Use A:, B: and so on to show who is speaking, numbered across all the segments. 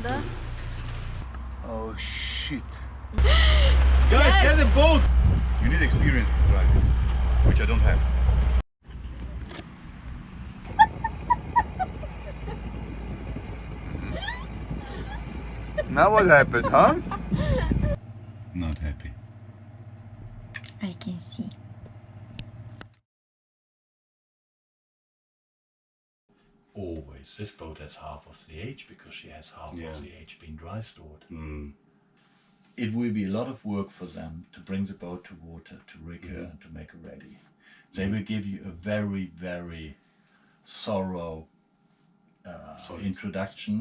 A: Да.
B: Oh shit.
A: Guys,
B: Get a boat! You need experience to try this, which I don't have. Now what happened, huh? Not happy.
A: I can see.
C: Always. This boat has half of the age because she has half
B: Yeah.
C: of the age being dry stored.
B: Mm.
C: It will be a lot of work for them to bring the boat to water, to rig her and to make her ready. They will give you a very, very thorough introduction,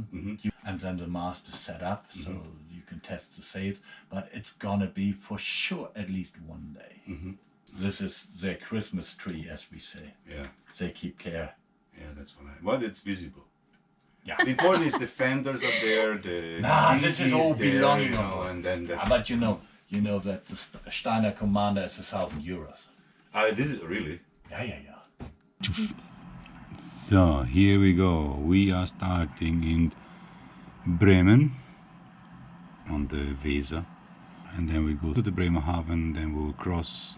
C: and then the mast is set up so you can test the sails, but it's gonna be for sure at least one day. This is their Christmas tree, as we say.
B: Yeah,
C: They keep care.
B: yeah, that's what I. Well, it's visible.
C: Yeah.
B: The important is the fenders are there. The
C: This is all
B: there,
C: belonging
B: you
C: on
B: know,
C: board.
B: and then that's.
C: But you know that the Steiner Commander is €1,000.
B: This is really.
C: Yeah.
D: So here we go. We are starting in Bremen on the Weser, and then we go to the Bremerhaven. Then we'll cross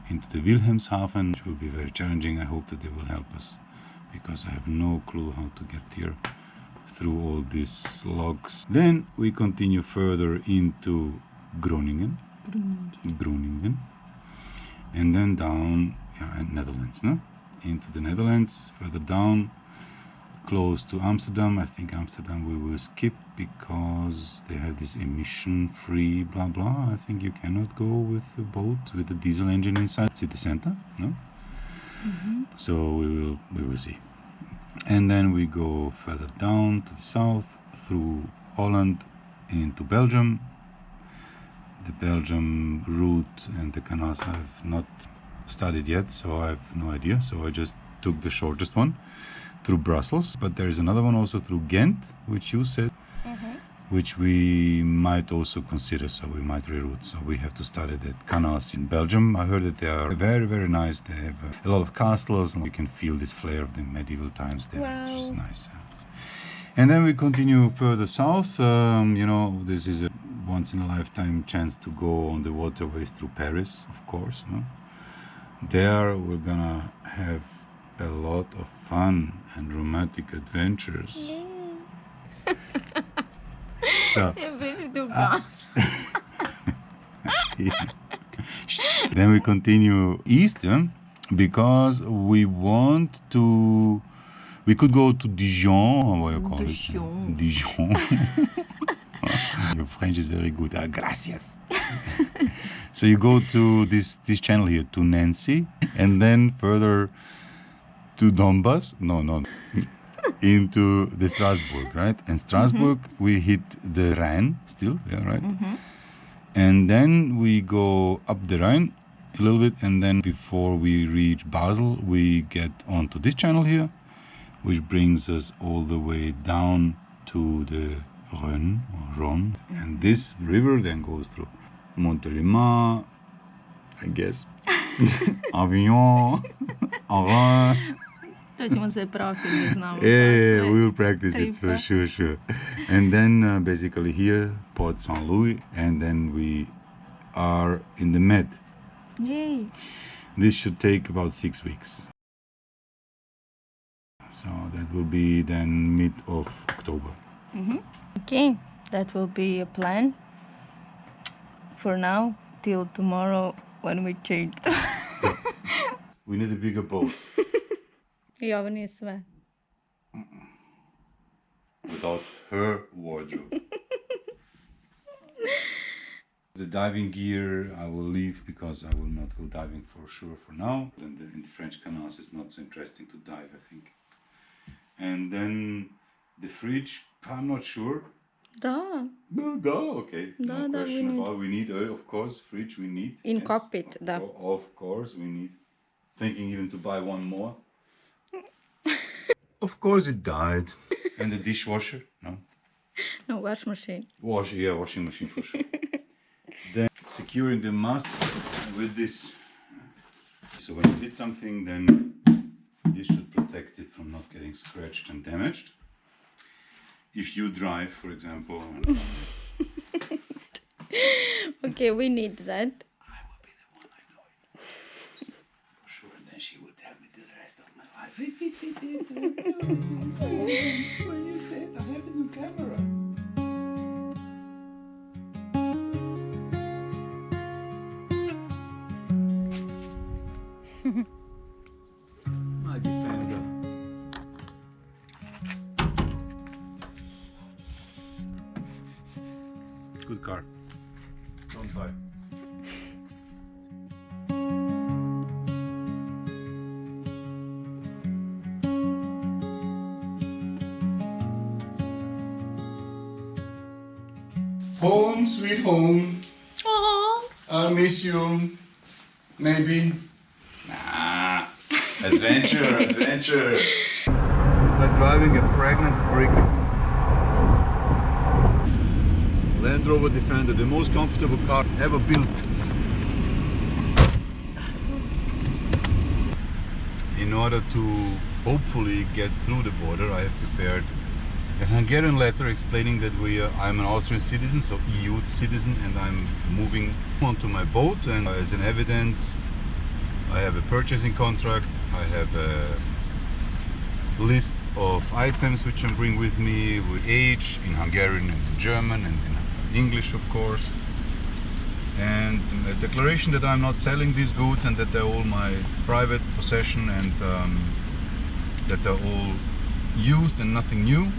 D: into the Wilhelmshaven, which will be very challenging. I hope that they will help us because I have no clue how to get here through all these logs. Then we continue further into Groningen, and then down, Netherlands, no? Into the Netherlands, further down, close to Amsterdam. I think Amsterdam we will skip because they have this emission-free blah blah. I think you cannot go with the boat with the diesel engine inside city center, no? So we will see. And then we go further down to the south through Holland into Belgium. The Belgium route and the canals I have not studied yet, so I have no idea. So I just took the shortest one through Brussels, but there is another one also through Ghent, which you said, which we might also consider, so we might reroute. So we have to study the canals in Belgium. I heard that they are very, very nice. They have a lot of castles, and you can feel this flair of the medieval times there, which is nice. And then we continue further south. This is a once-in-a-lifetime chance to go on the waterways through Paris, of course. No? There we're gonna have a lot of fun and romantic adventures. So, then we continue east, because we want to. We could go to Dijon. What do you call it? Dijon. Your French is very good. Gracias. So you go to this channel here to Nancy, and then further to Donbass. No. Into the Strasbourg, right? And Strasbourg, we hit the Rhine still, yeah, right? And then we go up the Rhine a little bit, and then before we reach Basel, we get onto this channel here, which brings us all the way down to the Rhône, and this river then goes through Montélimar, I guess, Avignon, Arras. Yeah, we will practice it for sure. And then basically here, Port Saint Louis, and then we are in the Med.
A: Yay.
D: This should take about 6 weeks. So that will be then mid of October.
A: Okay, that will be a plan for now till tomorrow when we change.
D: We need a bigger boat.
A: Ja, wanneer is het?
D: Without her wardrobe. The diving gear I will leave because I will not go diving for sure for now. And in the French canals it's not so interesting to dive, I think. And then the fridge, I'm not sure.
A: Da,
D: Okay.
A: Da,
D: No
A: da,
D: question
A: we need.
D: about. We need, of course, fridge we need.
A: in
D: yes.
A: cockpit, da.
D: Of course we need. Thinking even to buy one more. Of course it died. And the dishwasher, no?
A: No, washmachine.
D: Washing machine for sure. Then securing the mast with this. So when you did something, then this should protect it from not getting scratched and damaged. if you drive, for example.
A: Okay, we need that.
D: I will be the one, I know it. For sure, and then she will tell me the rest of my life. When you said I have a new camera. My defender. Good car. Don't buy. Home, sweet home.
A: Aww.
D: I'll miss you. Maybe. Nah. Adventure, adventure. It's like driving a pregnant brick. Land Rover Defender, the most comfortable car ever built. In order to hopefully get through the border, I have prepared a Hungarian letter explaining that I'm an Austrian citizen, so EU citizen, and I'm moving onto my boat. And as an evidence, I have a purchasing contract, I have a list of items which I bring with me, with age, in Hungarian and in German, and in English, of course. And a declaration that I'm not selling these goods and that they're all my private possession, and that they're all used and nothing new.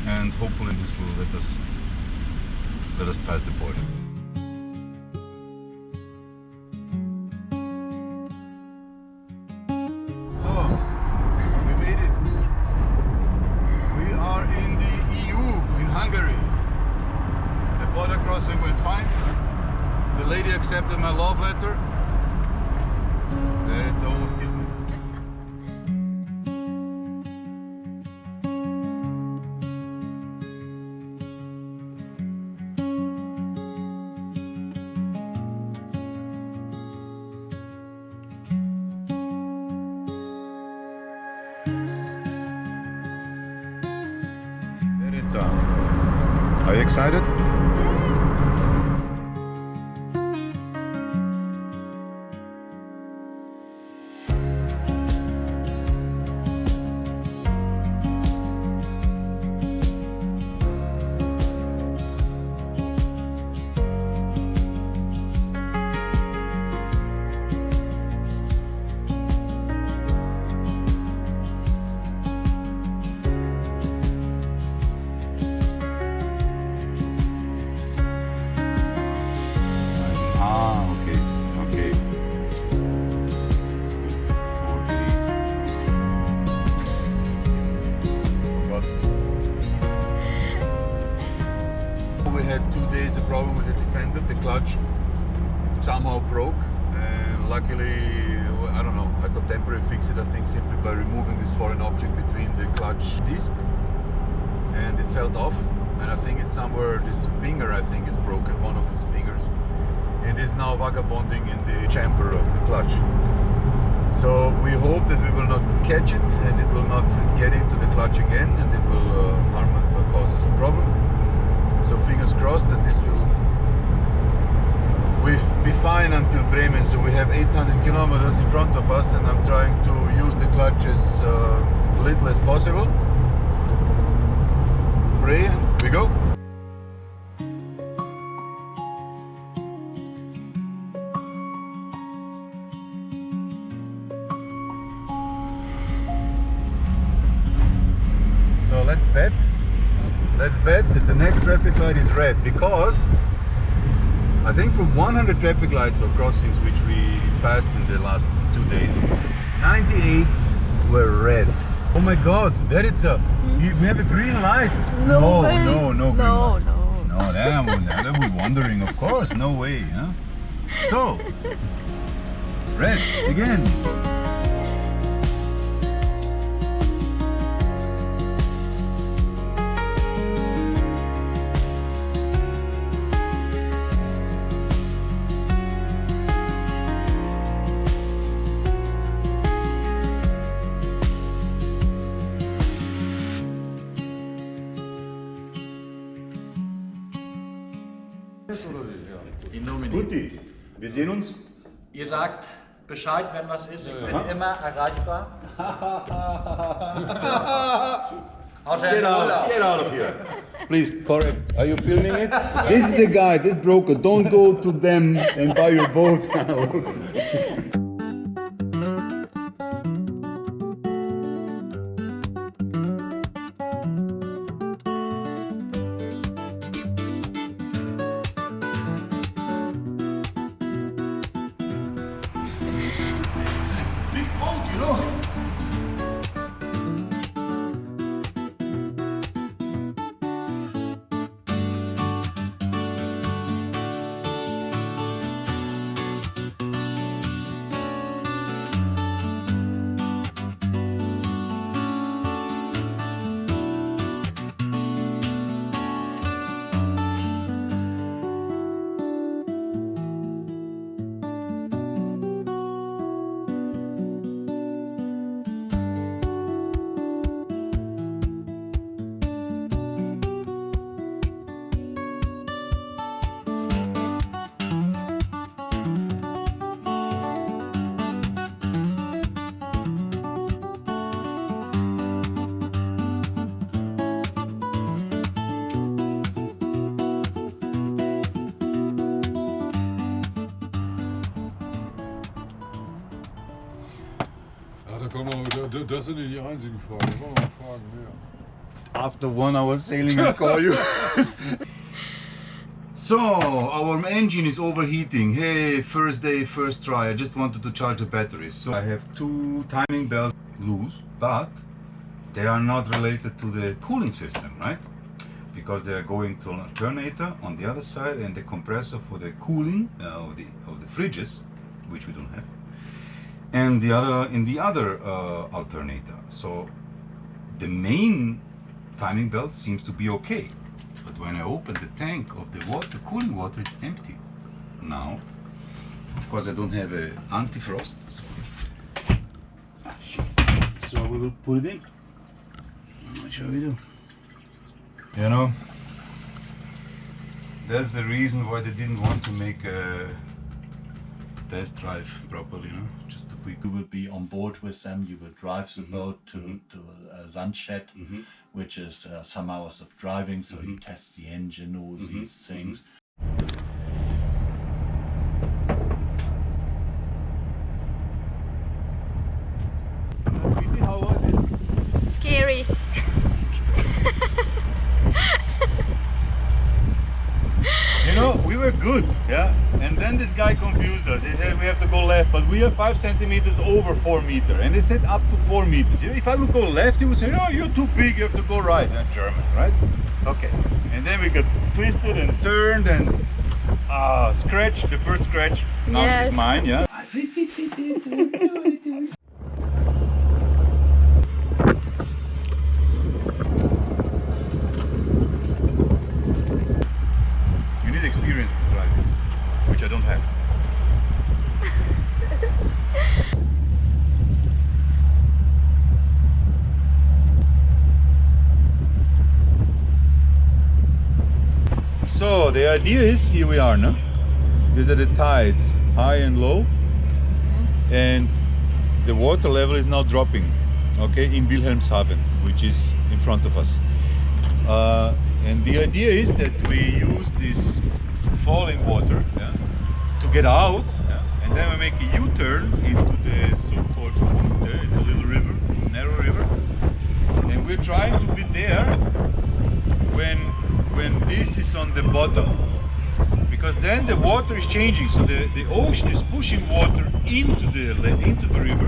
D: And hopefully this will let us pass the border. So, we made it. We are in the EU, in Hungary. The border crossing went fine. The lady accepted my love letter. There, it's almost killed me. Berta, are you excited? Okay. We had 2 days a problem with the Defender. The clutch somehow broke, and luckily, I don't know, I could temporarily fix it, I think, simply by removing this foreign object between the clutch disc, and it fell off, and I think it's somewhere, this finger I think is broken, one of his fingers, and is now vagabonding in the chamber of the clutch. So we hope that we will not catch it and it will not get into the clutch again, and it will harm or cause us a problem. So fingers crossed that this will be fine until Bremen. So we have 800 kilometers in front of us, and I'm trying to use the clutch as little as possible. Pray, and we go. So let's bet that the next traffic light is red, because I think from 100 traffic lights or crossings which we passed in the last 2 days, 98 were red. Oh my God, Berta, we have a green light. No green light. No, then we're wondering, of course, no way, huh? So, red again.
C: In nomine.
B: Guti, wir sehen uns.
C: Ihr sagt Bescheid, wenn was ist. Ich bin immer erreichbar. Außer im Urlaub.
B: Get out of here.
E: Please correct. Are you filming it?
B: This is the guy, this broker. Don't go to them and buy your boat.
C: Big boat, you know.
E: Das sind nicht die einzigen Fragen. Da wollen wir noch Fragen mehr.
B: After 1 hour sailing, I'll call you. So, our engine is overheating. Hey, first day, first try. I just wanted to charge the batteries. So I have 2 timing belts loose, but they are not related to the cooling system, right? Because they are going to an alternator on the other side and the compressor for the cooling of the fridges, which we don't have, and the other in the other alternator. So the main timing belt seems to be okay, but when I open the tank of the water, cooling water, it's empty. Now, of course, I don't have a anti-frost. So, shit. So we will put it in. What shall we do? You know, that's the reason why they didn't want to make a test drive properly, you know? Just a quick.
C: You will be on board with them. You will drive the boat to Sandshed, which is some hours of driving. So you test the engine, all these things.
B: Sweetie, how was it?
A: Scary.
B: You know, we were good, yeah? And then this guy confused us. He said we have to go left, but we are 5 centimeters over 4 meters. And he said up to 4 meters. If I would go left, he would say, oh, you're too big, you have to go right. Germans, right? Okay. And then we got twisted and turned and scratch, the first scratch. Now
A: Yes.
B: she's mine, yeah? You need experience to drive this, which I don't have. So the idea is, here we are, no? These are the tides, high and low, and the water level is now dropping, okay, in Wilhelmshaven, which is in front of us. And the idea is that we use this falling water, yeah, to get out, yeah, and then we make a U-turn into the so-called Funte. It's a little river, narrow river, and we're trying to be there when this is on the bottom, because then the water is changing, so the ocean is pushing water into the river,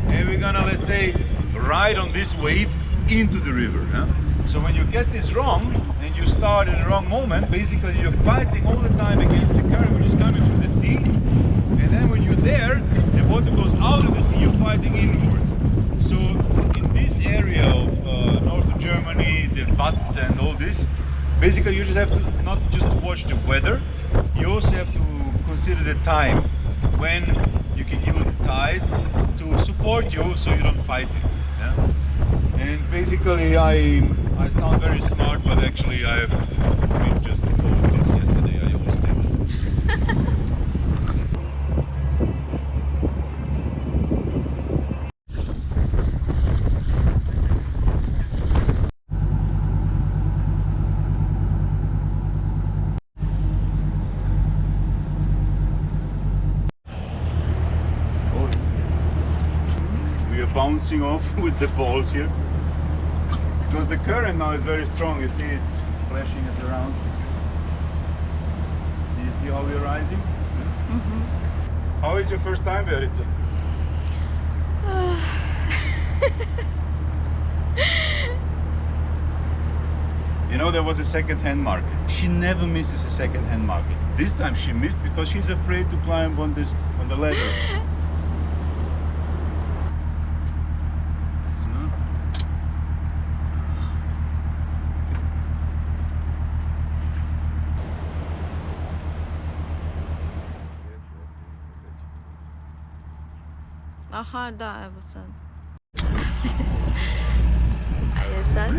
B: and we're gonna, let's say, ride on this wave into the river, yeah? So when you get this wrong and you start in the wrong moment, basically you're fighting all the time against the current which is coming from the sea, and then when you're there, the water goes out of the sea, you're fighting inwards. So in this area of northern Germany, the Watt and all this, basically you just have to not just watch the weather, you also have to consider the time when you can use the tides to support you so you don't fight it. Yeah? And basically I sound very smart, but actually I have just told this yesterday. I always bouncing off with the balls here. Because the current now is very strong, you see it's flashing us around. Do you see how we're rising? How is your first time, Berta? You know, there was a second-hand market. She never misses a second-hand market. This time she missed because she's afraid to climb on the ladder.
A: Aha, da, evo sad. A je sad?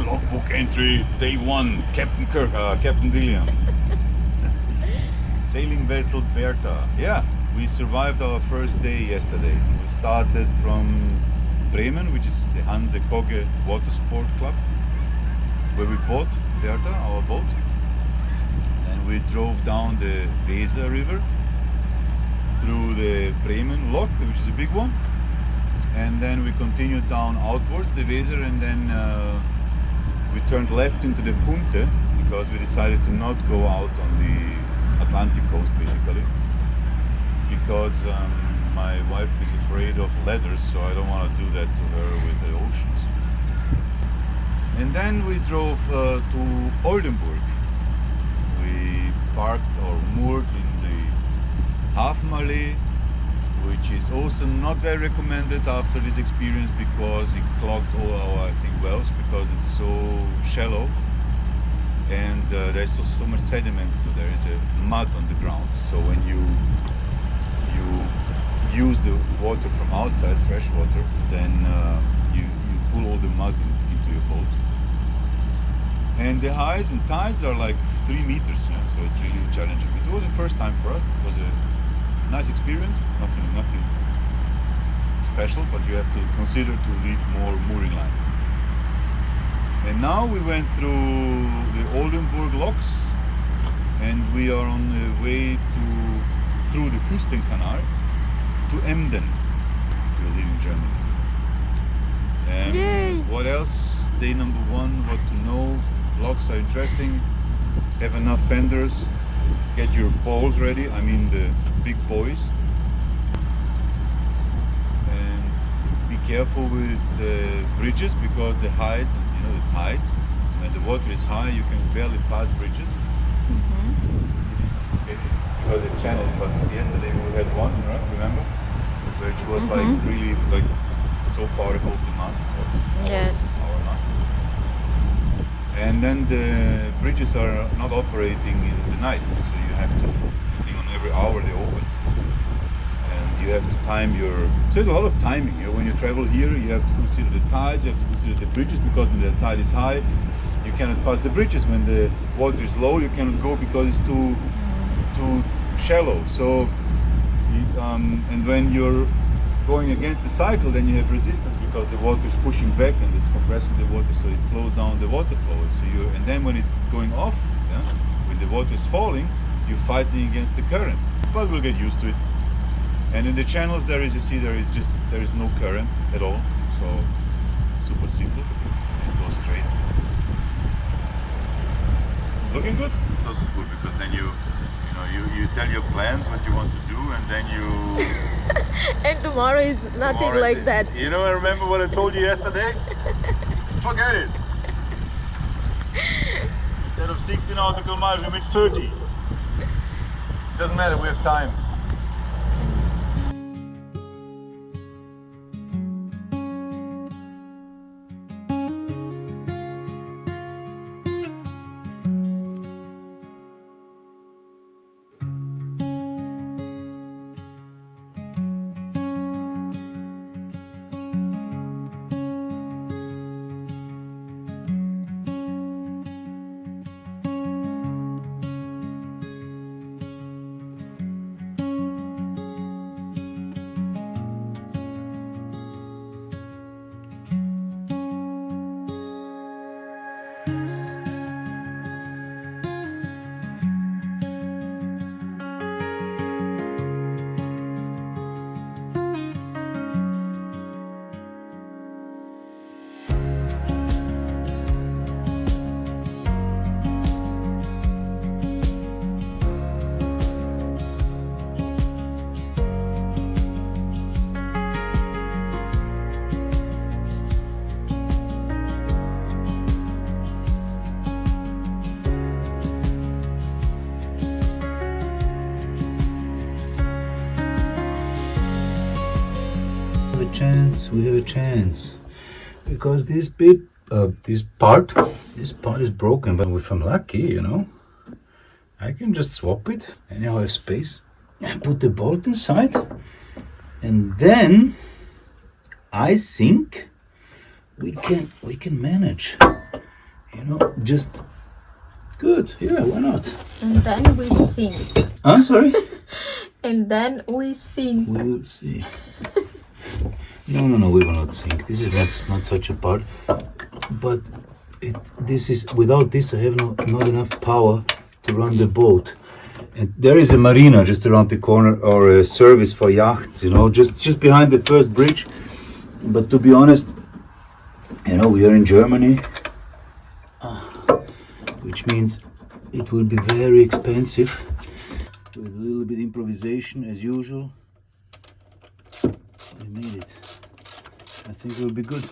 B: Logbook entry, day 1, Captain William. Sailing vessel Berta. Yeah, we survived our first day yesterday. We started from Bremen, which is the Hanse Kogge Water Sport Club, where we bought Berta, our boat. And we drove down the Weser River through the Bremen lock, which is a big one. And then we continued down outwards the Weser, and then we turned left into the Punte because we decided to not go out on the Atlantic coast, basically, because my wife is afraid of ladders, so I don't want to do that to her with the oceans. And then we drove to Oldenburg. We parked or moored in the Hafenallee, which is also not very recommended after this experience because it clogged all our, I think, wells because it's so shallow and there's so much sediment, so there is a mud on the ground. So when you use the water from outside, fresh water, then you pull all the mud into your boat. And the highs and tides are like 3 meters, yeah, so it's really challenging. It was the first time for us. It was a nice experience, nothing special, but you have to consider to leave more mooring line. And now we went through the Oldenburg locks, and we are on the way through the Küstenkanal to Emden. We live in Germany. And
A: Yay!
B: what else? Day number 1, what to know. Locks are interesting. Have enough fenders. Get your poles ready, I mean the big buoys. And be careful with the bridges because the heights, you know, the tides, when the water is high you can barely pass bridges. Okay, because it's channeled, but yesterday we had one, right? Remember? Which was like really like so far above the mast.
A: Yes.
B: Our mast. And then the bridges are not operating in the night, so you have to, depending on every hour they open. And you have to time your, so there's a lot of timing. You know, when you travel here, you have to consider the tides, you have to consider the bridges, because when the tide is high, you cannot pass the bridges. When the water is low, you cannot go because it's too shallow. So, and when you're going against the cycle, then you have resistance because the water is pushing back and it's compressing the water, so it slows down the water flow. So and then when it's going off, yeah, when the water is falling, you're fighting against the current. But we'll get used to it. And in the channels, there is, you see, there is no current at all, so super simple. It goes straight. Looking good. Also good because then you tell your plans what you want to do, and then you.
A: And tomorrow is nothing like that.
B: You know, I remember what I told you yesterday? Forget it. Instead of 60 nautical miles, we made 30. Doesn't matter, we have time.
D: We have a chance. Because this bit, this part is broken. But if I'm lucky, you know, I can just swap it. Anyhow, I have space. And put the bolt inside. And then I think we can manage. You know, just good. Yeah, why not?
A: And then we sing.
D: I'm sorry.
A: And then we sing.
D: We will see. No, we will not sink. This is not such a part. But this is, without this I have not enough power to run the boat. And there is a marina just around the corner, or a service for yachts, you know, just behind the first bridge. But to be honest, you know, we are in Germany, which means it will be very expensive. With a little bit improvisation as usual. We made it. I think it will be good.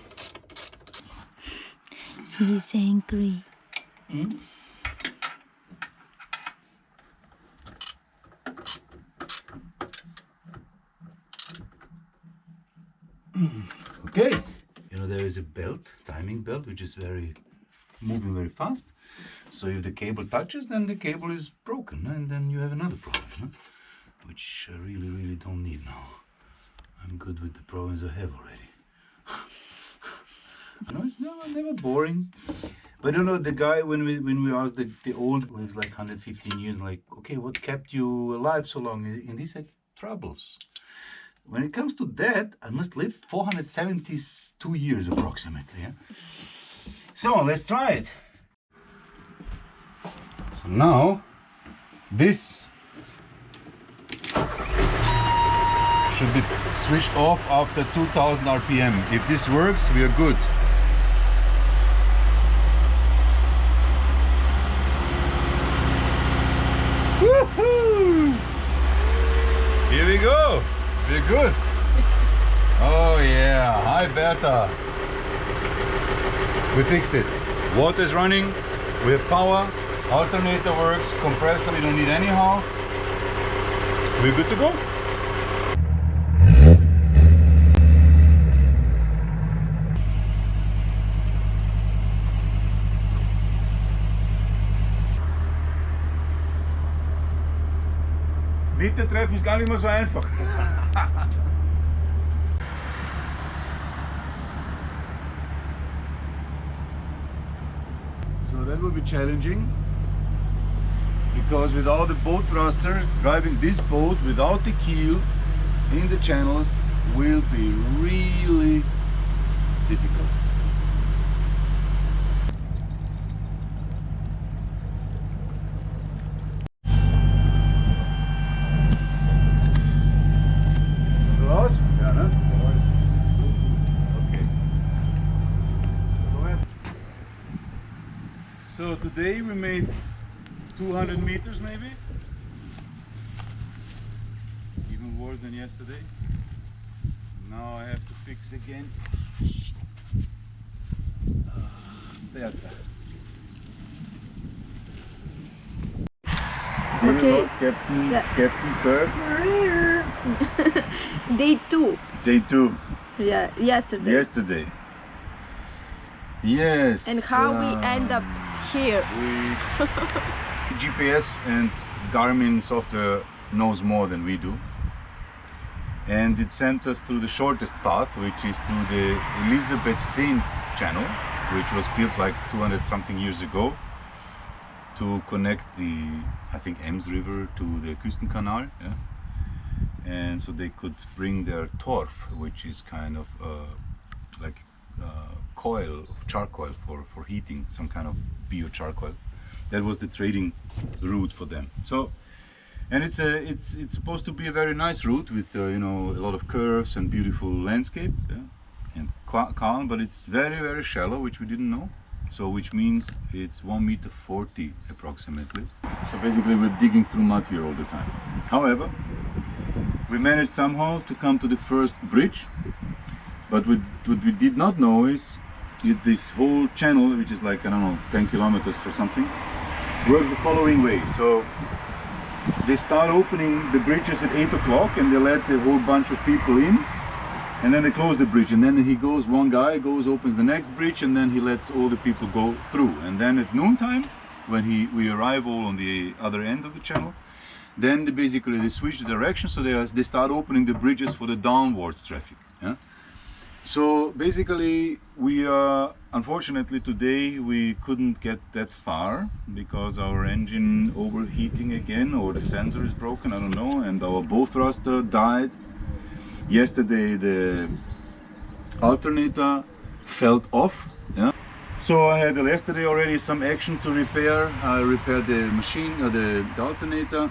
A: She's angry.
D: Okay. You know, there is a belt, timing belt, which is moving very fast. So if the cable touches, then the cable is broken, and then you have another problem, which I really don't need now. I'm good with the problems I have already. You know, it's never boring. But you know, the guy, when we asked the old, who lives like 115 years, like, okay, what kept you alive so long? And he said, troubles. When it comes to that, I must live 472 years approximately. Yeah? So let's try it. So now, this should be switched off after 2000 RPM. If this works, we are good. Woohoo! Here we go. We're good. Oh yeah. Hi Berta. We fixed it. Water is running. We have power. Alternator works. Compressor we don't need anyhow. We're good to go. Mitte treffen ist gar nicht mehr so einfach. So that will be challenging, because without the boat thruster, driving this boat without the keel in the channels will be really difficult. So today we made 200 meters maybe, even worse than yesterday. Now I have to fix again. Berta.
A: Okay.
D: Captain Kirk.
A: Day 2.
D: Day 2.
A: Yeah, yesterday.
D: Yesterday. Yes.
A: And how we end up here.
D: GPS and Garmin software knows more than we do. And it sent us through the shortest path, which is through the Elizabeth Finn channel, which was built like 200 something years ago to connect the, I think, Ems River to the Küstenkanal. Yeah? And so they could bring their torf, which is kind of like coil, charcoal for heating, some kind of bio-charcoal. That was the trading route for them. So, and it's supposed to be a very nice route with you know, a lot of curves and beautiful landscape, yeah? And calm, but it's very shallow, which we didn't know. So which means it's 1.40 meters approximately. So basically we're digging through mud here all the time. However, we managed somehow to come to the first bridge, but what we did not know is this whole channel, which is like, I don't know, 10 kilometers or something, works the following way. So they start opening the bridges at 8 o'clock and they let a whole bunch of people in,
B: and then they close the bridge, and then he goes, one guy goes, opens the next bridge, and then he lets all the people go through. And then at noontime, when we arrive all on the other end of the channel, then they switch the direction, so they start opening the bridges for the downwards traffic. Yeah? So basically, unfortunately today we couldn't get that far because our engine overheating again, or the sensor is broken, I don't know, and our bow thruster died. Yesterday the alternator fell off. Yeah? So I had yesterday already some action to repair. I repaired the machine, the alternator,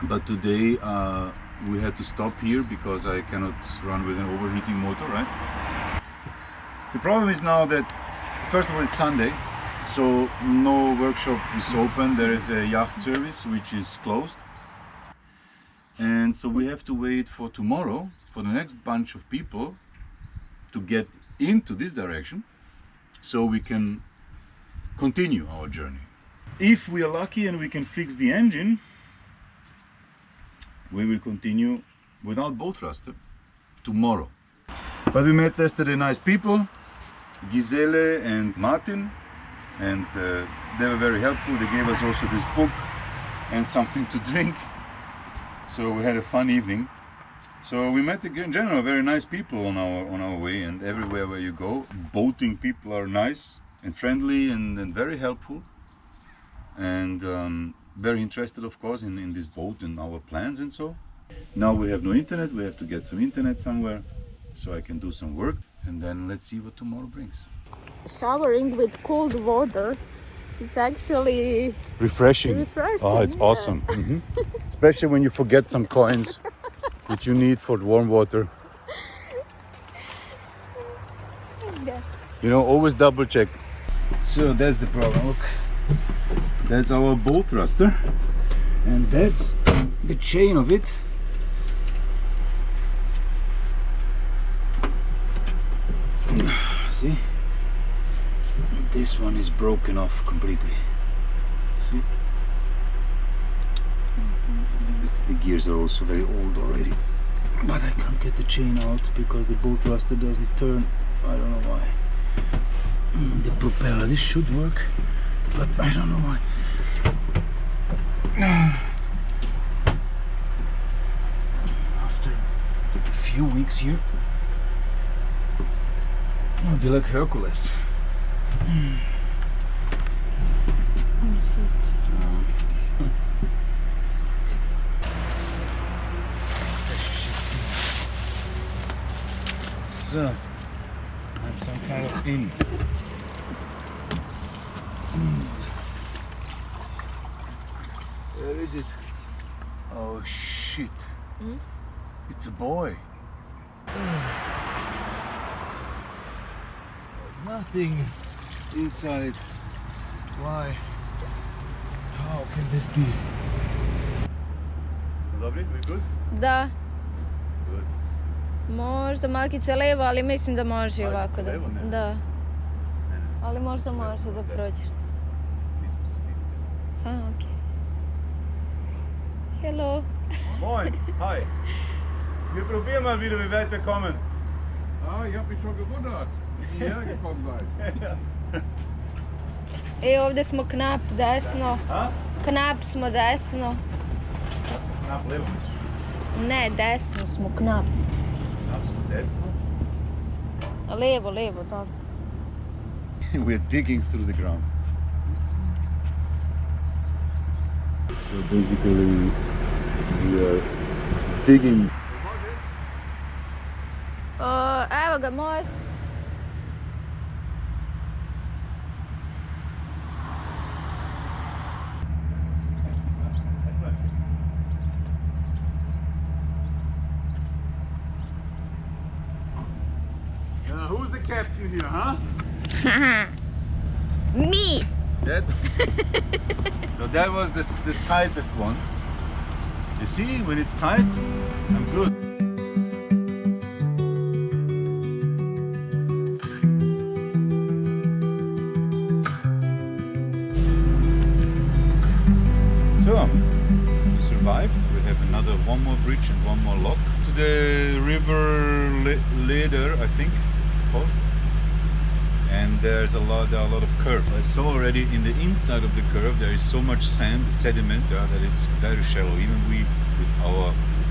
B: but today we had to stop here because I cannot run with an overheating motor, right? The problem is now that, first of all, it's Sunday, so no workshop is open. There is a yacht service which is closed. And so we have to wait for tomorrow for the next bunch of people to get into this direction so we can continue our journey. If we are lucky and we can fix the engine, we will continue without bow thruster tomorrow. But we met yesterday nice people, Gisele and Martin, and they were very helpful. They gave us also this book and something to drink. So we had a fun evening. So we met in general very nice people on our way, and everywhere where you go, boating people are nice and friendly and very helpful. And very interested, of course, in this boat and our plans and so. Now we have no internet, we have to get some internet somewhere so I can do some work, and then let's see what tomorrow brings.
A: Showering with cold water is actually
B: Refreshing. Oh, it's
A: yeah.
B: awesome. Especially when you forget some coins which you need for warm water.
A: Yeah.
B: You know, always double check. So that's the problem. Look. That's our bow thruster, and that's the chain of it. See? This one is broken off completely. See? The gears are also very old already. But I can't get the chain out because the bow thruster doesn't turn. I don't know why. The propeller, this should work, but I don't know why. After a few weeks here, I'll be like Hercules. So, I'm some kind of in. Where is it? Oh shit. It's a boy. There's nothing inside. Why? How can this be? Lovely, we good?
A: Da,
B: Good.
A: možda malkice levo, ali mislim da može i
B: Malkice
A: ovako.
B: levo, ne?
A: Da.
B: Ne, ne.
A: Ali možda
B: Levo,
A: može da
B: desno.
A: prođeš.
B: Mi smo sredini desno.
A: A, ok. Hello.
B: Moin, hi. Wir probieren mal wieder, wie weit wir kommen.
E: Ah, ich hab mich schon gewundert, wie ihr hergekommen seid.
A: I ovdje smo knap desno.
B: A?
A: Knap smo desno.
B: Knap levo misliš?
A: Ne, desno smo knap.
B: Knap smo desno.
A: Levo, levo, dobro.
B: We're digging through the ground. So basically we are digging.
A: Evo ga, može.
E: Who's the captain here, huh?
A: Me!
B: That, so that was the tightest one. You see, when it's tight, I'm good. So, we survived. We
D: have one more bridge and one more lock to the river Leder, I think it's called. And there are a lot of curve. I saw already in the inside of the curve there is so much sand, sediment, that it's very shallow. Even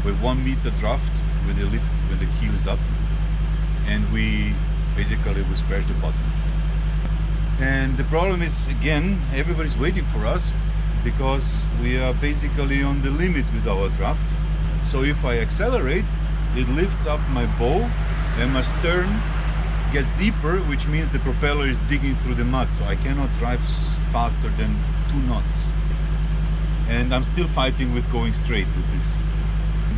D: with 1 meter draft with the lift, when the keel is up, and we scratch the bottom. And the problem is, again, everybody's waiting for us because we are basically on the limit with our draft. So if I accelerate, it lifts up my bow and my stern gets deeper, which means the propeller is digging through the mud, so I cannot drive faster than 2 knots. And I'm still fighting with going straight with this.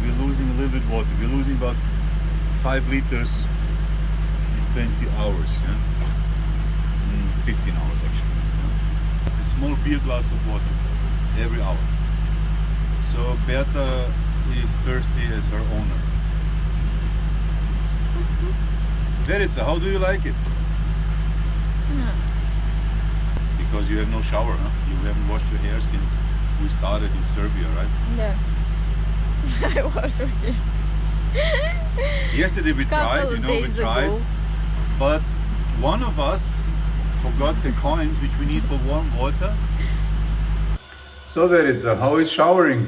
D: We're losing a little bit water. We're losing about 5 liters in 20 hours. Yeah? 15 hours actually. A small beer glass of water every hour. So Berta is thirsty as her owner. Berta, how do you like it?
A: Yeah.
D: Because you have no shower, huh? You haven't washed your hair since we started in Serbia, right?
A: Yeah. I was with you.
D: Yesterday we tried, we tried,
A: ago.
D: but one of us forgot the coins which we need for warm water. So Berta, how is showering?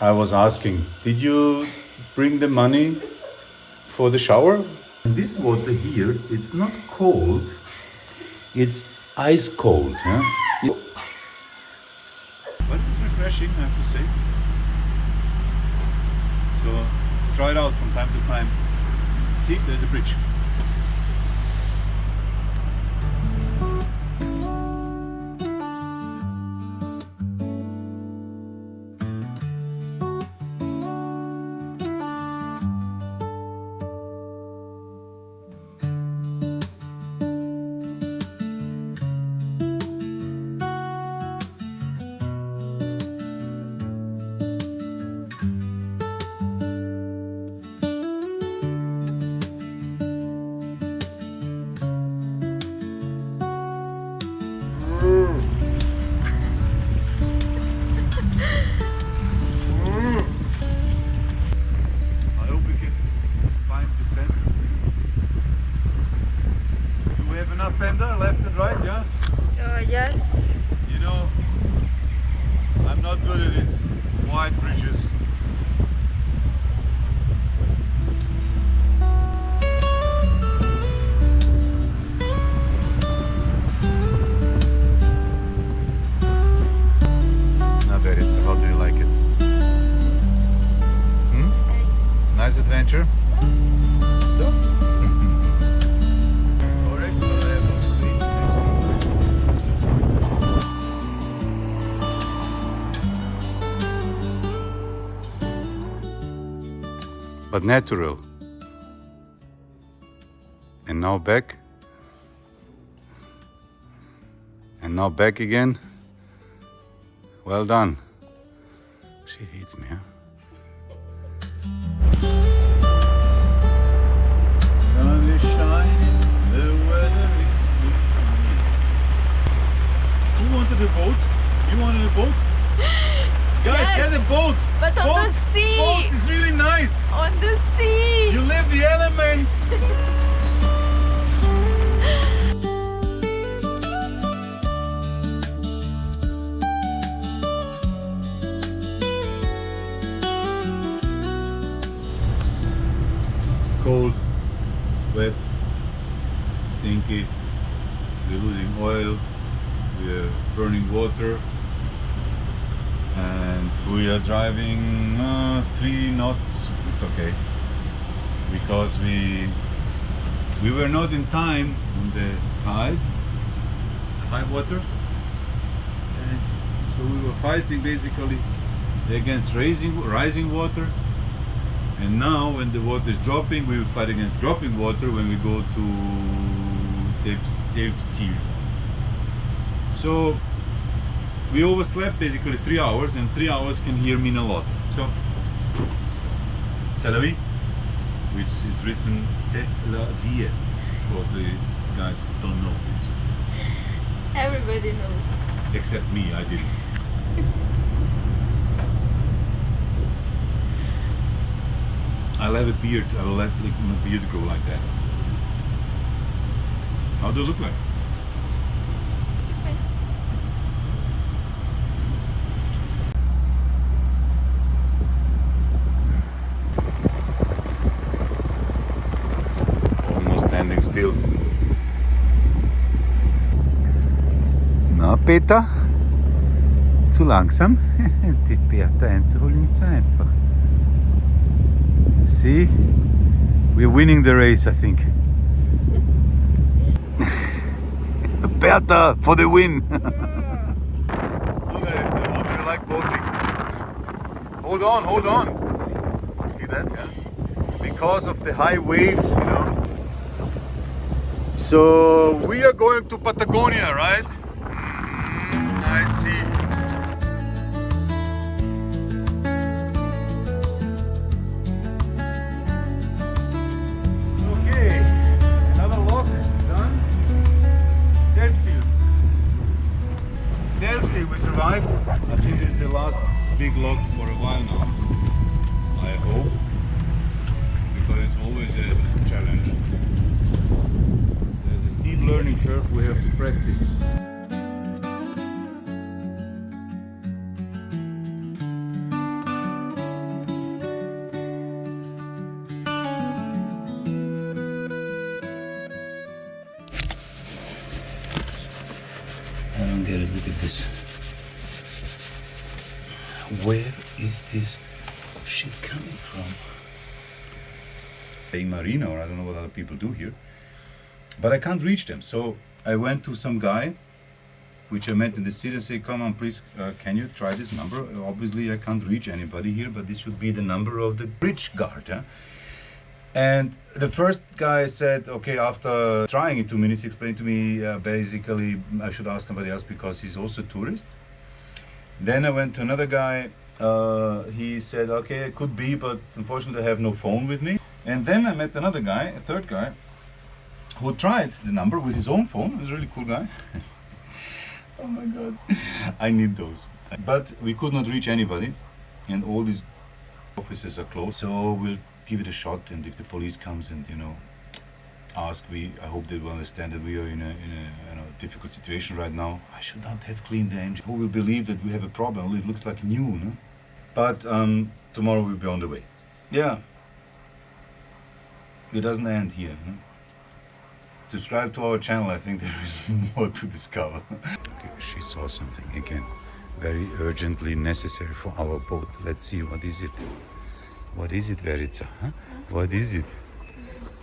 D: I was asking, did you bring the money for the shower? And this water here, it's not cold, it's ice cold. Huh? But it's refreshing, I have to say. So try it out from time to time. See, there's a bridge. Fender left and right, yeah?
A: Yes.
D: I'm not good at these wide bridges. Now Berta, how do you like it? Nice adventure? But natural. And now back. And now back again. Well done. She hates me, huh? Sun is shining, the weather is sweet. Who wanted a boat? You wanted a boat? Guys,
A: Yes,
D: get a boat!
A: but on the sea.
D: Boat is really nice!
A: On the sea.
D: You live the elements! It's cold, wet, stinky, we're losing oil, we're burning water. And we are driving 3 knots. It's okay because we were not in time on the tide, high water, and so we were fighting basically against rising water. And now when the water is dropping, we will fight against dropping water when we go to deep sea. So we overslept basically 3 hours, and 3 hours can here mean a lot. So, c'est la vie, which is written c'est la vie for the guys don't know this.
A: Everybody knows.
D: Except me, I didn't. I'll have a beard. I will let my beard grow like that. How do I look like? Almost standing still. Na, Peter? Zu langsam? Die Berta einzuholen nicht so einfach. See? We're winning the race, I think. Berta for the win! So Berta, how do you like boating? Hold on, hold on! See that, yeah? Because of the high waves, you know. So we are going to Patagonia, right? I see. Okay, another lock done. Delphi, we survived. I think this is the last big lock for a while now. I hope, because it's always a challenge. There's a steep learning curve we have to practice. I don't get it, look at this. Where is this shit coming from? Paying marina, or I don't know what other people do here. But I can't reach them, so I went to some guy, which I met in the city, and said, come on please, can you try this number? Obviously I can't reach anybody here, but this should be the number of the bridge guard. Huh? And the first guy said, okay, after trying it 2 minutes, explained to me basically I should ask somebody else because he's also a tourist. Then I went to another guy, he said, okay, it could be, but unfortunately I have no phone with me. And then I met another guy, a third guy, who tried the number with his own phone. He was a really cool guy. Oh my God, I need those. But we could not reach anybody, and all these offices are closed, so we'll give it a shot, and if the police comes and ask, I hope they will understand that we are in a difficult situation right now. I should not have cleaned the engine. Who will believe that we have a problem? It looks like new, no? But tomorrow we'll be on the way. Yeah, it doesn't end here. No? Subscribe to our channel. I think there is more to discover. Okay, she saw something again, very urgently necessary for our boat. Let's see, what is it? What is it, Verica? Huh? What is it?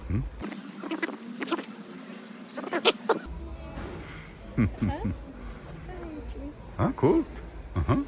D: Hmm? Huh? Cool. Uh-huh.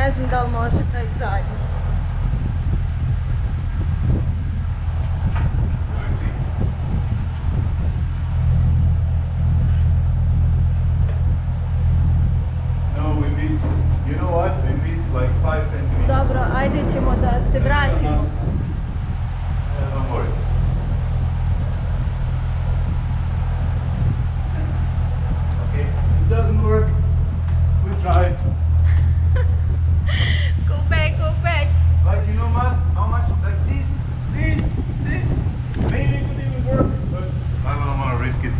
A: Ne znam da li može taj zadnji.
B: No, we miss, you know what, we miss like 5 centimeters.
A: Dobro, ajde ćemo da se vratimo.
B: Don't worry. Okay, it doesn't work. We tried.
A: Go back, go back.
B: But you know what? How much? Like this. Maybe it could even work, but I don't want to risk it.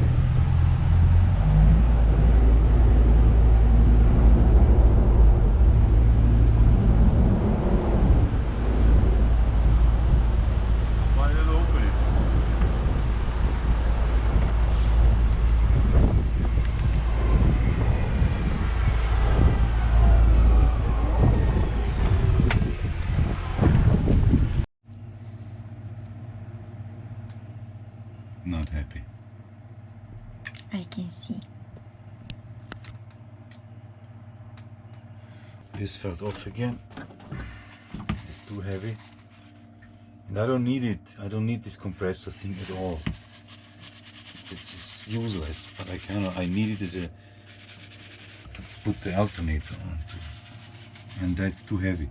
B: Why not open it? Not happy.
A: I can see.
D: This fell off again. It's too heavy. And I don't need it. I don't need this compressor thing at all. It's useless, but I need it as a to put the alternator on. And that's too heavy.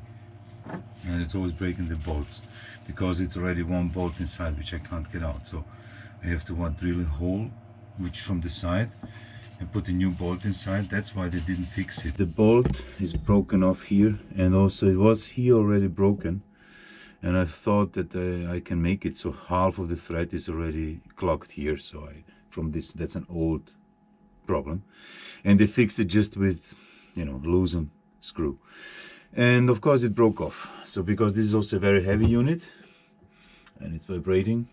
D: And it's always breaking the bolts because it's already one bolt inside which I can't get out. So I have to drill a hole which from the side and put a new bolt inside. That's why they didn't fix it. The bolt is broken off here, and also it was here already broken, and I thought that I can make it so half of the thread is already clogged here. So that's an old problem, and they fixed it just with, loosen screw. And of course it broke off. So because this is also a very heavy unit and it's vibrating.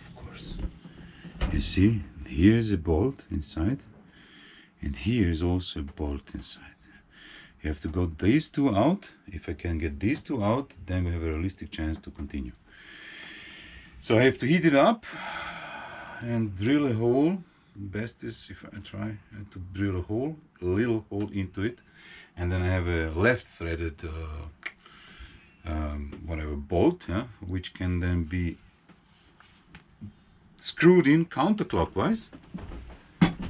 D: Of course. You see, here's a bolt inside, and here is also a bolt inside. You have to go these two out. If I can get these two out, then we have a realistic chance to continue. So I have to heat it up and drill a hole. Best is if I try to drill a little hole into it, and then I have a left threaded whatever bolt, which can then be screwed in counterclockwise,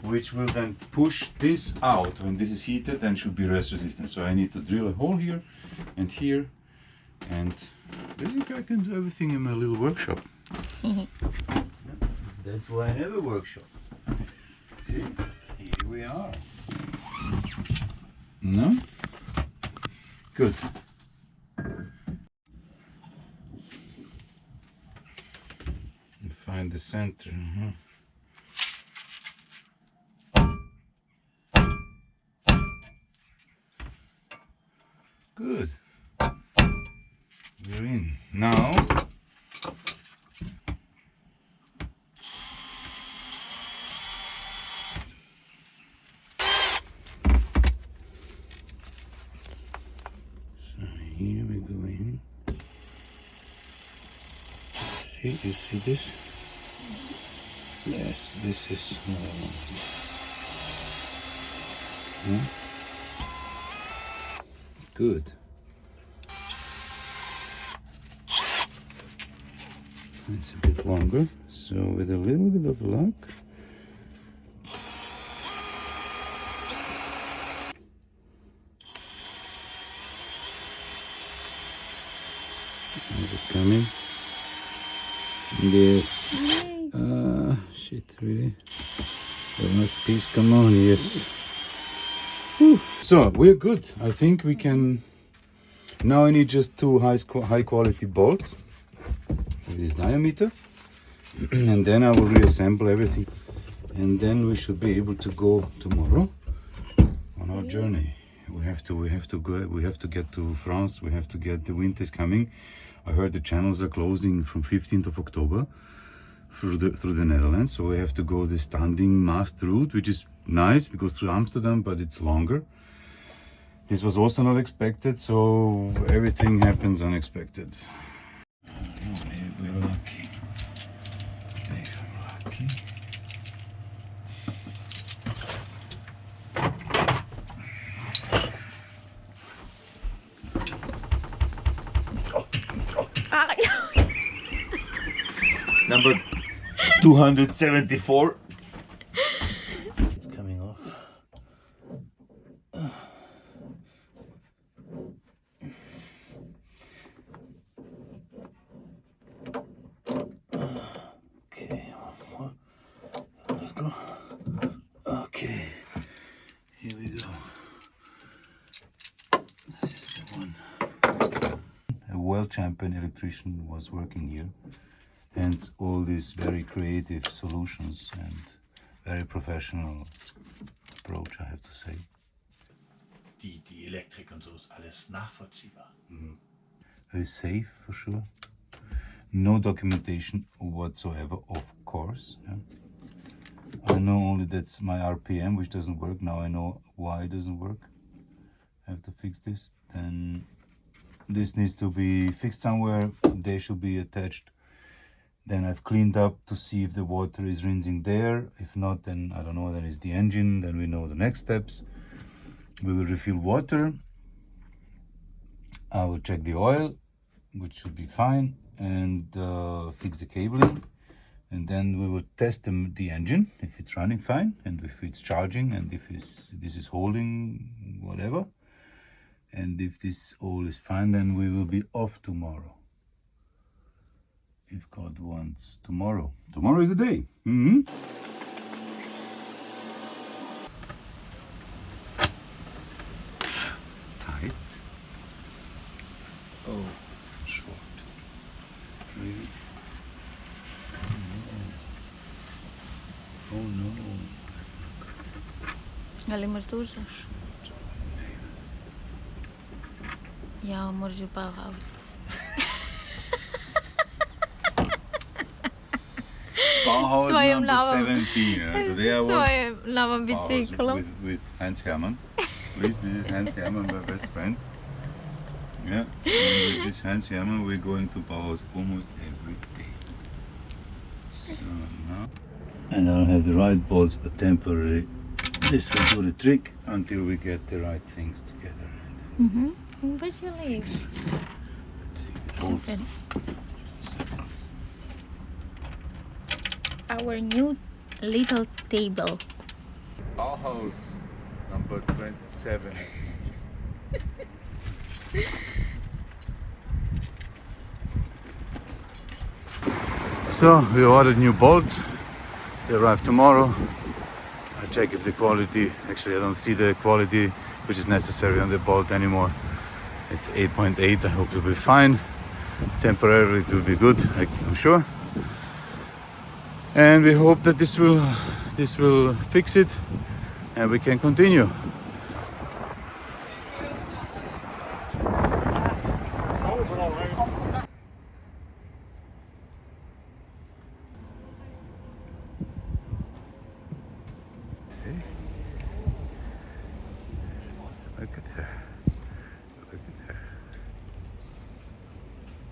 D: which will then push this out. When this is heated, then should be rest resistant. So I need to drill a hole here, and basically I can do everything in my little workshop. That's why I have a workshop. See, here we are. No? Good. And find the center. Good. We're in. Now, here we go in. See, you see this? Yes, this is another one. Good. It's a bit longer, so with a little bit of luck, is it coming? Yes. Shit, really? The last piece, come on, yes. Whew. So we're good. I think we can. Now I need just two high quality bolts with this diameter, and then I will reassemble everything, and then we should be able to go tomorrow on our journey. We have to get to France. We have to get, the winter is coming. I heard the channels are closing from 15th of October through the Netherlands, so we have to go the standing mast route, which is nice. It goes through Amsterdam, but it's longer.
B: This was also not expected, so everything happens unexpected. Maybe we're lucky. Maybe I'm lucky. Number 274. It's coming off. Okay, one more. A little. Okay, here we go. This is the one. A world champion electrician was working here. Hence all these very creative solutions and very professional approach, I have to say.
C: Die Elektrik und so ist alles nachvollziehbar.
B: Very safe for sure. No documentation whatsoever, of course. Yeah. I know only that's my RPM which doesn't work. Now I know why it doesn't work. I have to fix this. Then this needs to be fixed somewhere. They should be attached. Then I've cleaned up to see if the water is rinsing there. If not, then I don't know, then it's the engine. Then we know the next steps. We will refill water. I will check the oil, which should be fine, and fix the cabling. And then we will test the engine, if it's running fine, and if it's charging, and if this is holding, whatever. And if this all is fine, then we will be off tomorrow. If God wants, tomorrow. Tomorrow is the day. Tight. Oh, short. Really? Oh no. That's not good.
A: Ali imaš duže? Ja, moraš ju Bauhaus.
B: Bauhaus
A: Svojim
B: number
A: novom-
B: 17. Yeah. Today I was
A: Svojim novom
B: Bauhaus
A: biciklom.
B: with Hans Hermann. Please, this is Hans Hermann, my best friend. Yeah, and with this Hans Hermann we're going to Bauhaus almost every day. So now, and I don't have the right bolts, but temporarily this will do the trick until we get the right things together. And then
A: Where's your leaves?
B: let's see if it holds.
A: Super.
B: Just a second.
A: Our new little table.
B: Bauhaus number 27. So we ordered new bolts. They arrive tomorrow. I check if the quality, actually I don't see the quality which is necessary on the bolt anymore. It's 8.8, I hope it will be fine. Temporarily it will be good, I'm sure. And we hope that this will fix it and we can continue. Look at her. Look at her.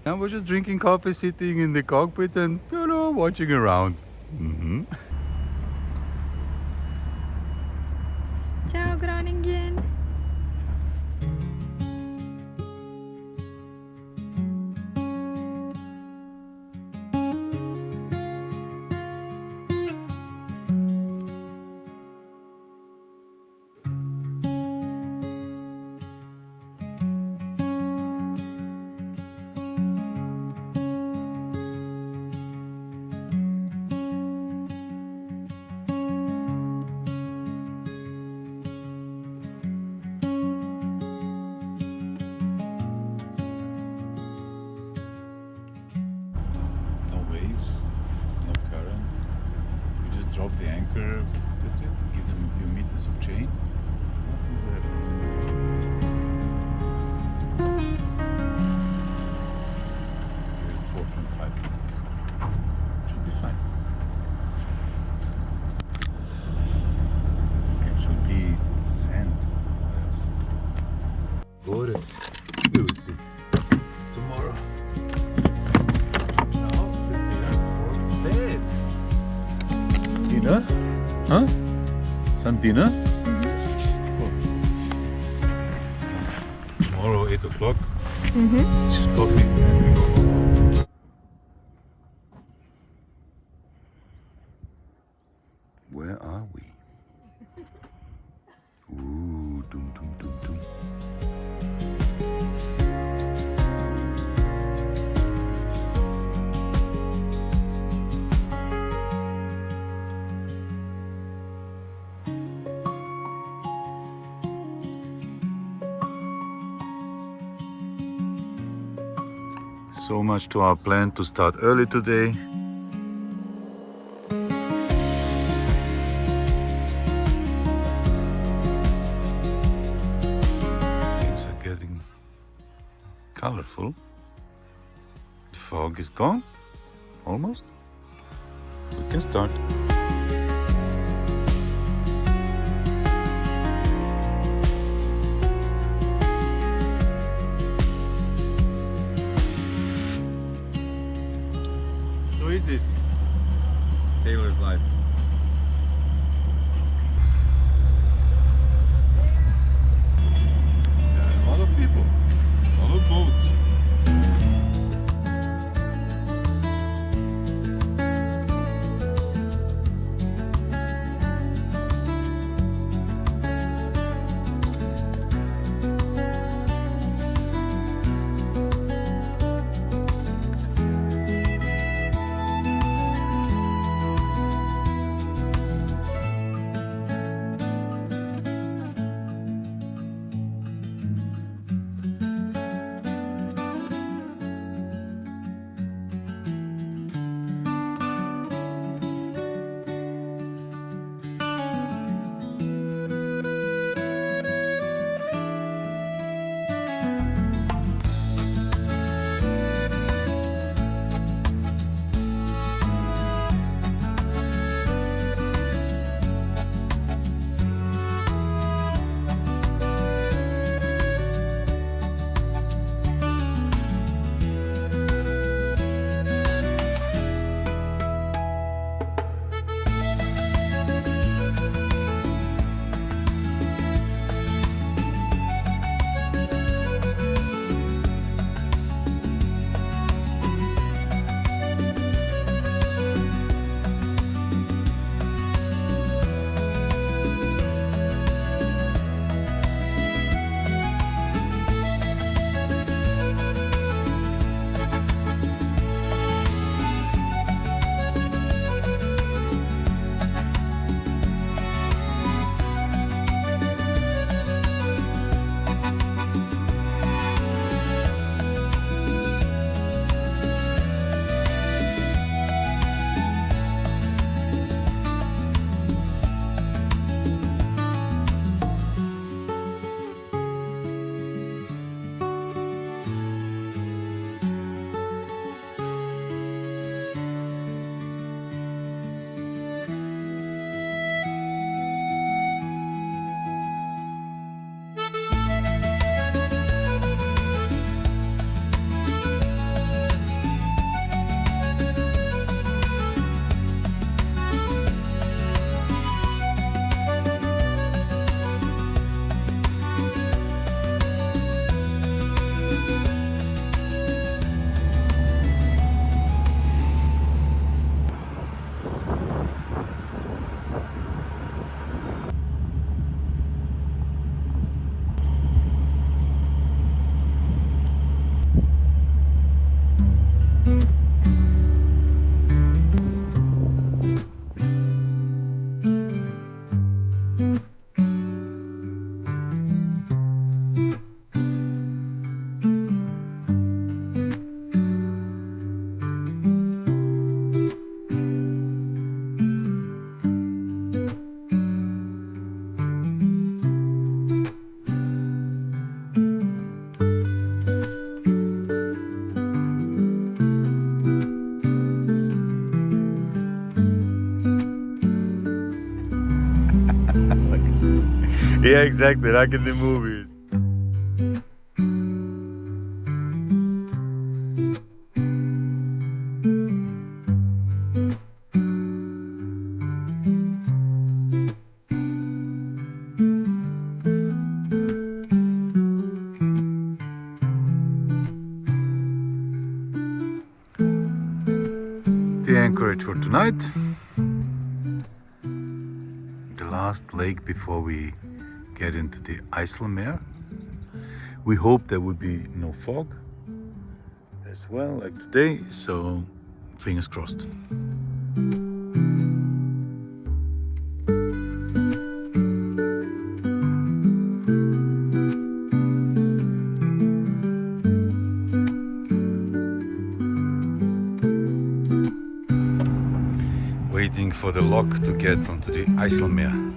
B: Now we're just drinking coffee, sitting in the cockpit and, watching around.
A: Ciao Groningen.
B: No waves, no current. We just drop the anchor, that's it. Give them a few meters of chain. Nothing will happen. 4.5 meters. Should be fine. It should be sand. Yes.
D: want dinner? Tomorrow 8 o'clock. Coffee. Where are we? Ooh, dum dum dum dum. So much to our plan to start early today. Things are getting colorful. The fog is gone, almost. We can start. So is this sailor's life? Yeah, a lot of people, a lot of boats. Yeah, exactly, like in the movies. the anchorage for tonight. The last lake before we get into the IJsselmeer. We hope there will be no fog as well like today, so fingers crossed. Waiting for the lock to get onto the IJsselmeer.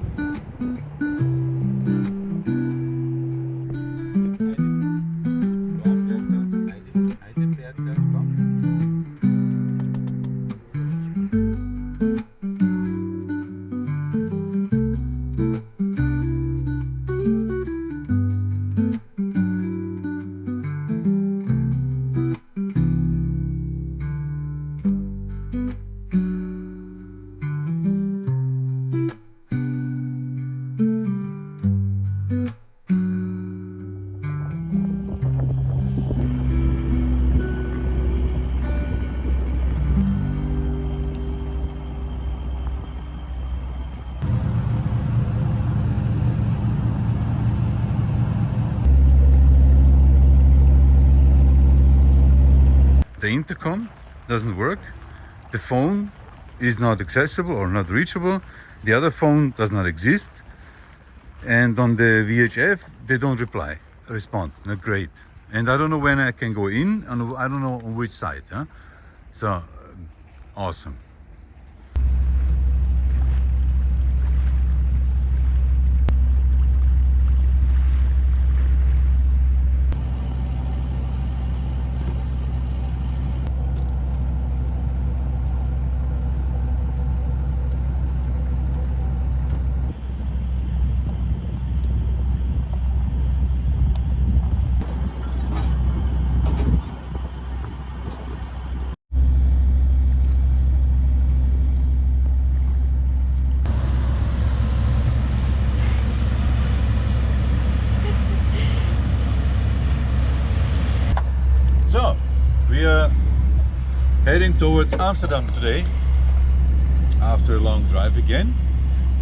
D: The intercom doesn't work, the phone is not accessible or not reachable, the other phone does not exist, and on the VHF they don't respond, not great. And I don't know when I can go in, and I don't know on which side. Huh? So, awesome. So, we are heading towards Amsterdam today after a long drive again.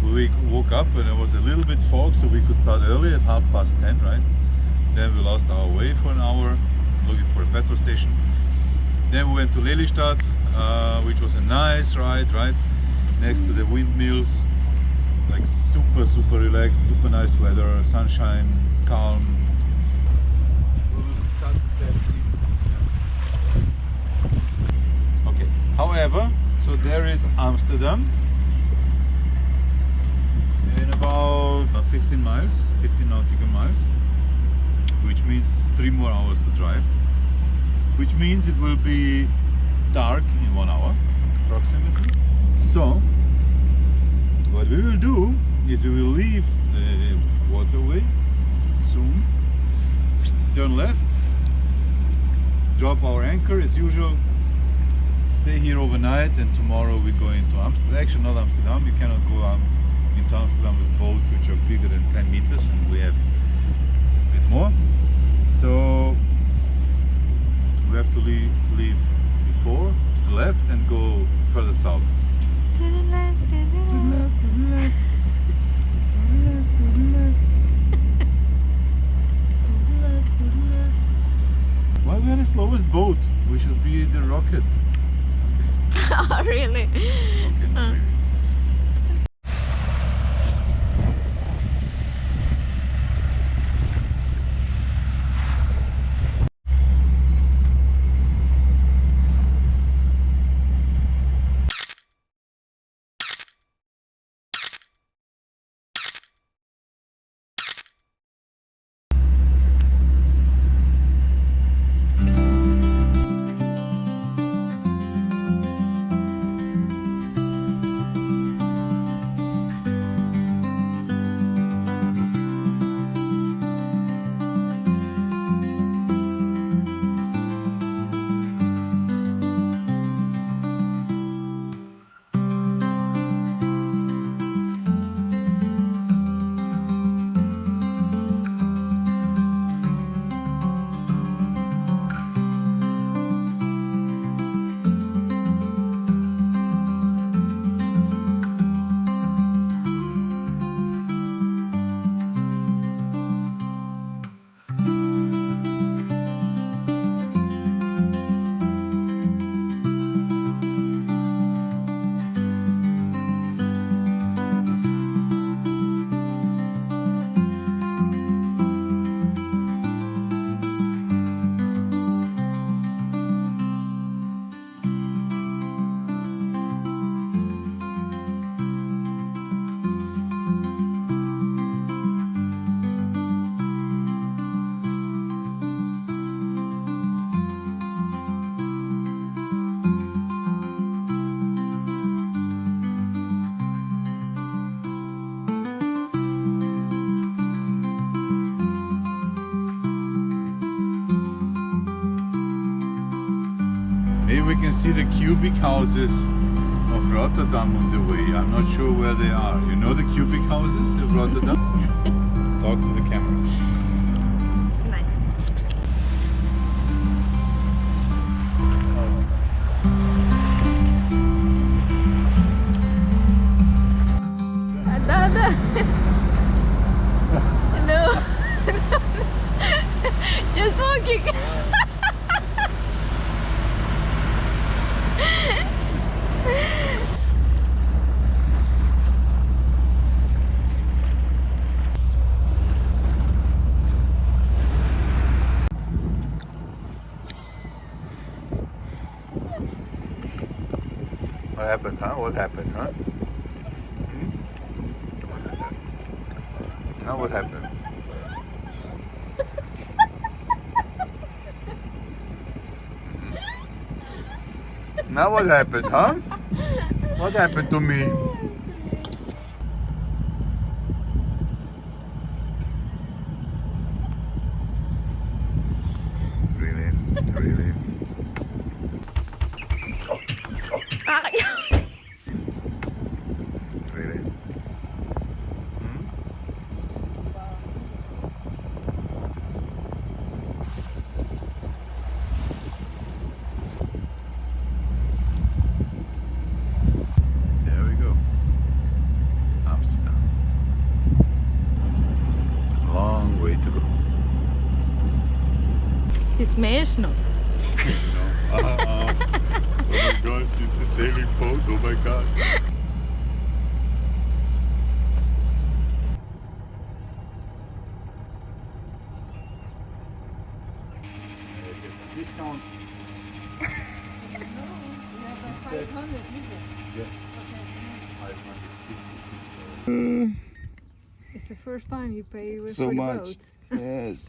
D: We woke up and it was a little bit fog, so we could start early at 10:30, right? Then we lost our way for an hour looking for a petrol station. Then we went to Lelystad, which was a nice ride, right? Next to the windmills, like super relaxed, super nice weather, sunshine, calm. However, so there is Amsterdam in about 15 miles, 15 nautical miles, which means 3 more hours to drive, which means it will be dark in 1 hour approximately. So what we will do is we will leave the waterway soon, turn left, drop our anchor as usual, stay here overnight, and tomorrow we go into Amsterdam. Actually not Amsterdam, you cannot go into Amsterdam with boats which are bigger than 10 meters, and we have a bit more. So we have to leave before to the left and go further south.
A: To the left, to the left, to the left.
D: Why we are the slowest boat? We should be the rocket.
A: Oh, really?
D: Okay, not really. Maybe we can see the cubic houses of Rotterdam on the way. I'm not sure where they are. You know the cubic houses of Rotterdam? Talk to the camera.
A: Nein. Another. No. Just walking.
D: What happened, huh? What happened, huh? Now what happened? Now what happened, huh? What happened to me? Really? Really? Really? There we go. Amsterdam. Long way to go.
A: Das Meer ist noch.
E: Oh my god, it's a sailing boat, oh my god.
D: Discount.
F: It's the first time you pay with
D: So
F: for the
D: much.
F: boat.
D: Yes.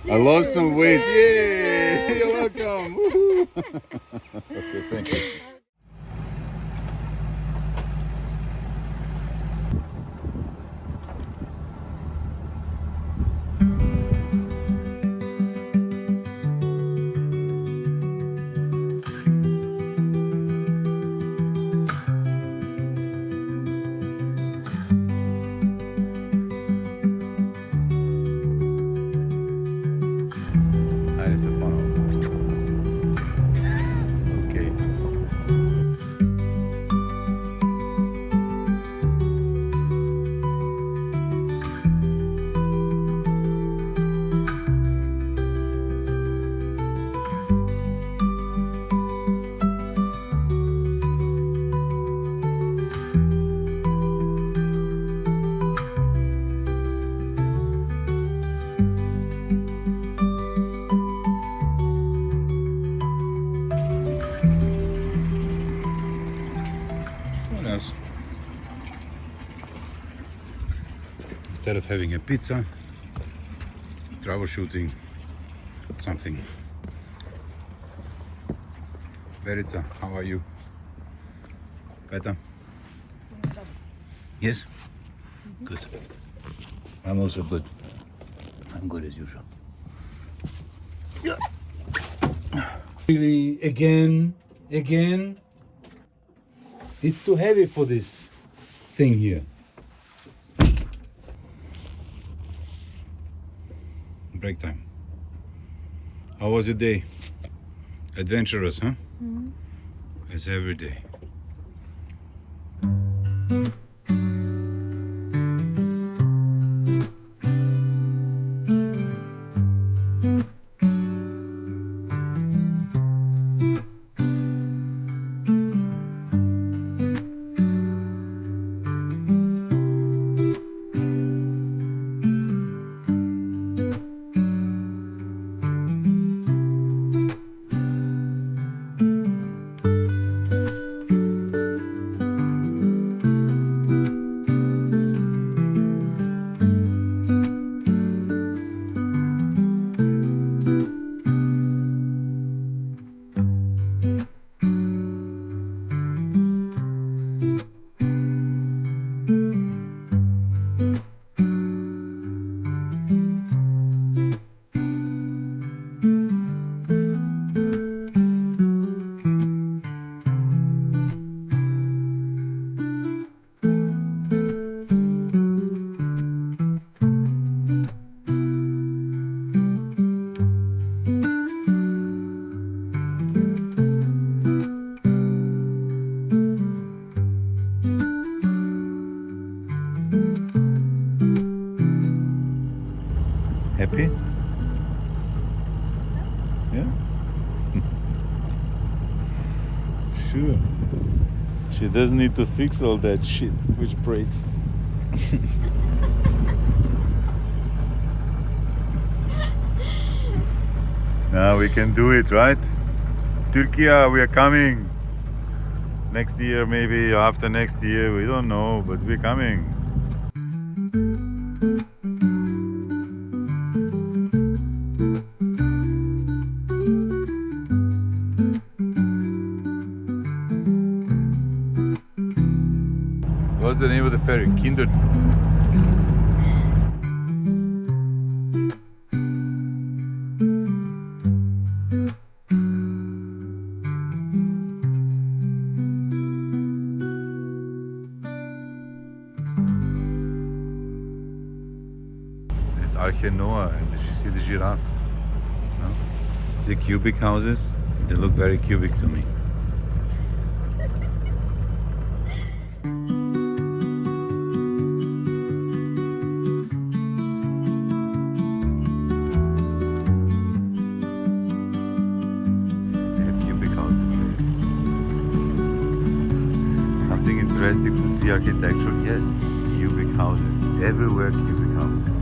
D: I lost some weight. Yay! You're welcome. Woohoo. Okay, thank you. That is the funnel. Okay. What else? Instead of having a pizza, troubleshooting something. Berta, how are you? Better? Yes? Good. I'm also good. I'm good as usual. Yeah. Really, again? It's too heavy for this thing here. Break time. How was your day? Adventurous, huh? As every day. sure. She doesn't need to fix all that shit which breaks. Now we can do it, right? Turkey, we are coming. Next year, maybe after next year, we don't know, but we're coming. What's the name of the ferry? Kinder. It's Arche Noah, and did you see the giraffe? No? The cubic houses, they look very cubic to me. They have cubic houses, right? Something interesting to see architecture, yes. Cubic houses, everywhere cubic houses.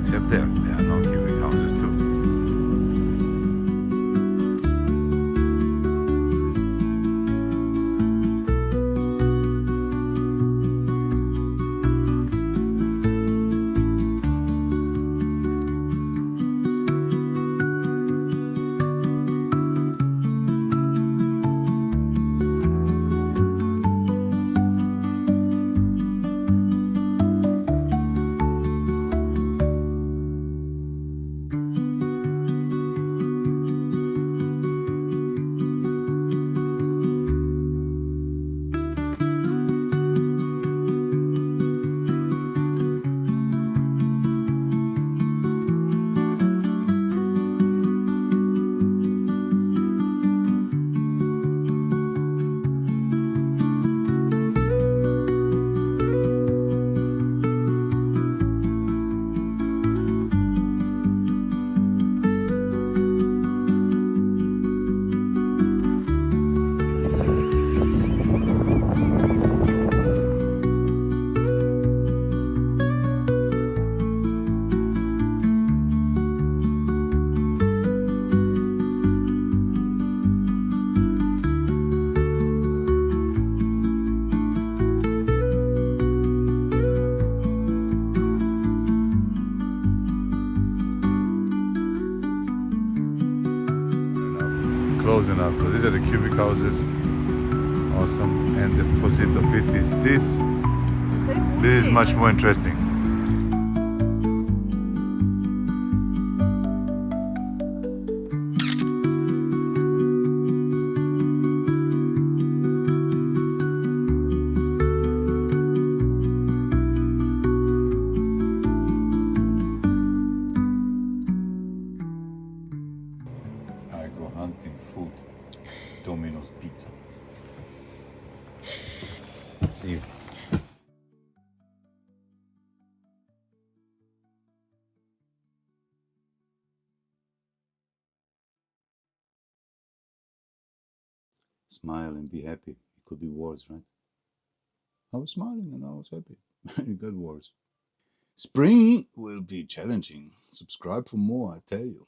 D: Except there are no cubic houses too. Close enough. So these are the cubic houses. Awesome. And the opposite of it is this. This is much more interesting. I go hunting food. Domino's pizza. See you. Smile and be happy. It could be worse, right? I was smiling and I was happy. It got worse. Spring will be challenging. Subscribe for more, I tell you.